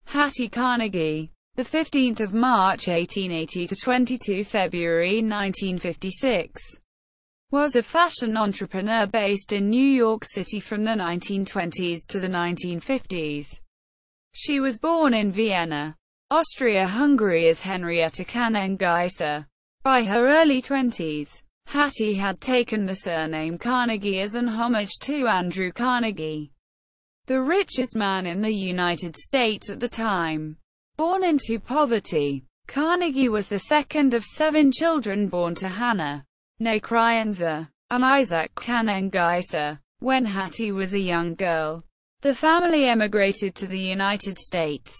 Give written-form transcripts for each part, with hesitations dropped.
Hattie Carnegie, the 15th of March 1880 to 22 February 1956, was a fashion entrepreneur based in New York City from the 1920s to the 1950s. She was born in Vienna, Austria-Hungary as Henrietta Kanengeiser. By her early 20s, Hattie had taken the surname Carnegie as an homage to Andrew Carnegie, the richest man in the United States at the time. Born into poverty, Carnegie was the second of 7 children born to Hannah, née Kraenzer, and Issac Kanengeiser. When Hattie was a young girl, the family emigrated to the United States,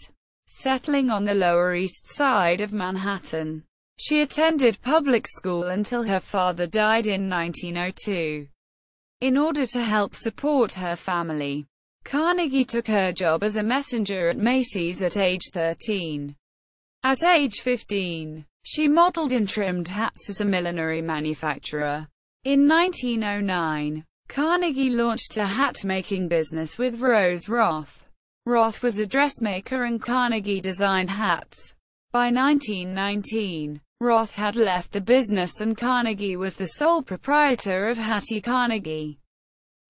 settling on the Lower East Side of Manhattan. She attended public school until her father died in 1902. In order to help support her family, Carnegie took her job as a messenger at Macy's at age 13. At age 15, she modeled and trimmed hats at a millinery manufacturer. In 1909, Carnegie launched a hat-making business with Rose Roth. Roth was a dressmaker and Carnegie designed hats. By 1919, Roth had left the business and Carnegie was the sole proprietor of Hattie Carnegie,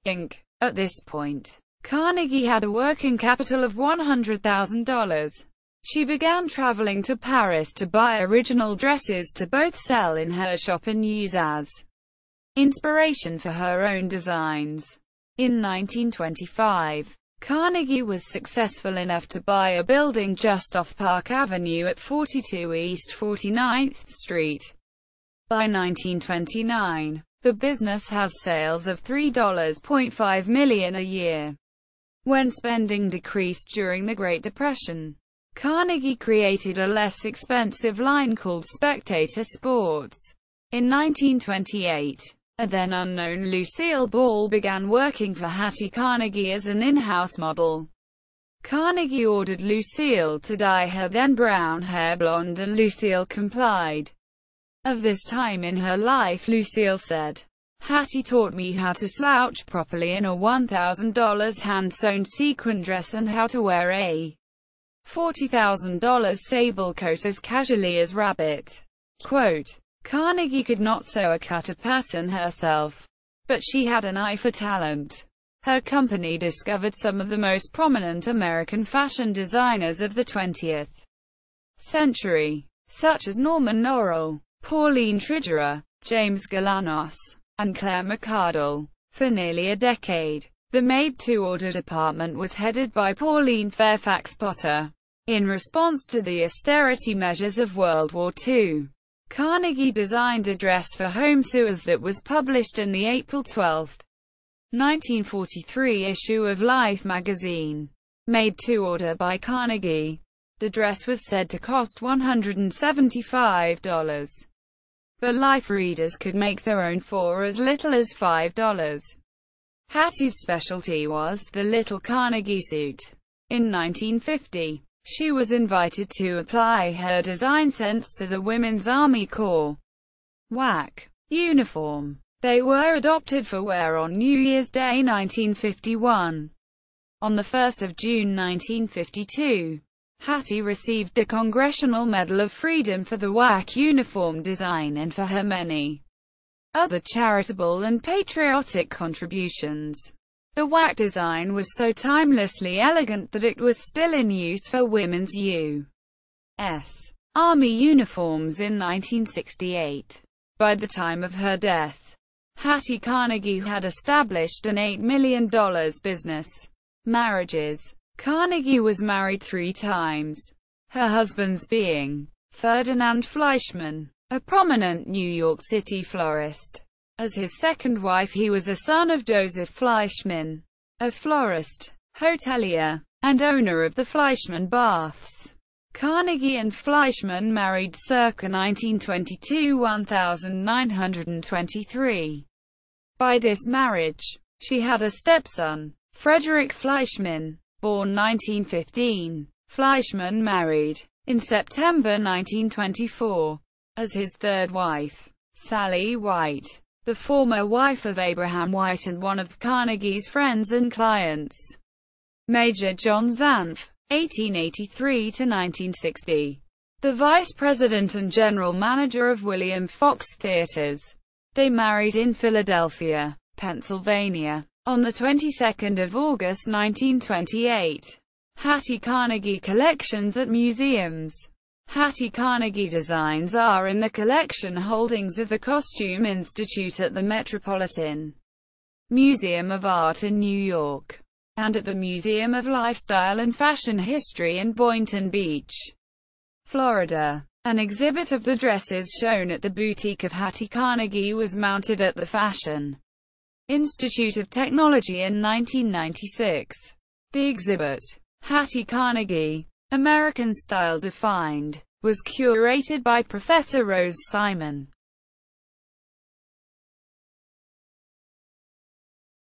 Inc. At this point, Carnegie had a working capital of $100,000. She began traveling to Paris to buy original dresses to both sell in her shop and use as inspiration for her own designs. In 1925, Carnegie was successful enough to buy a building just off Park Avenue at 42 East 49th Street. By 1929, the business has sales of $3.5 million a year. When spending decreased during the Great Depression, Carnegie created a less expensive line called Spectator Sports. In 1928, a then unknown Lucille Ball began working for Hattie Carnegie as an in-house model. Carnegie ordered Lucille to dye her then brown hair blonde and Lucille complied. Of this time in her life, Lucille said, "Hattie taught me how to slouch properly in a $1,000 hand-sewn sequin dress and how to wear a $40,000 sable coat as casually as rabbit." Quote, Carnegie could not sew or cut a pattern herself, but she had an eye for talent. Her company discovered some of the most prominent American fashion designers of the 20th century, such as Norman Norell, Pauline Tregerer, James Galanos, and Claire McCardell. For nearly a decade, the made-to-order department was headed by Pauline Fairfax Potter. In response to the austerity measures of World War II, Carnegie designed a dress for home sewers that was published in the April 12, 1943 issue of Life magazine. Made to order by Carnegie, the dress was said to cost $175, but Life readers could make their own for as little as $5. Hattie's specialty was the little Carnegie suit. In 1950, she was invited to apply her design sense to the Women's Army Corps WAC uniform. They were adopted for wear on New Year's Day 1951. On the 1st of June 1952, Hattie received the Congressional Medal of Freedom for the WAC uniform design and for her many other charitable and patriotic contributions. The WAC design was so timelessly elegant that it was still in use for women's U.S. Army uniforms in 1968. By the time of her death, Hattie Carnegie had established an $8 million business. Marriages. Carnegie was married 3 times, her husbands being Ferdinand Fleischmann, a prominent New York City florist. As his second wife, he was a son of Joseph Fleischmann, a florist, hotelier, and owner of the Fleischmann Baths. Carnegie and Fleischmann married circa 1922-1923. By this marriage, she had a stepson, Frederick Fleischmann, born 1915. Fleischmann married, in September 1924, as his third wife, Sally White, the former wife of Abraham White and one of Carnegie's friends and clients. Major John Zanf, 1883 to 1960. The vice president and general manager of William Fox Theaters. They married in Philadelphia, Pennsylvania, on the 22nd of August 1928. Hattie Carnegie collections at museums. Hattie Carnegie designs are in the collection holdings of the Costume Institute at the Metropolitan Museum of Art in New York, and at the Museum of Lifestyle and Fashion History in Boynton Beach, Florida. An exhibit of the dresses shown at the boutique of Hattie Carnegie was mounted at the Fashion Institute of Technology in 1996. The exhibit, Hattie Carnegie, American Style Defined, was curated by Professor Rose Simon.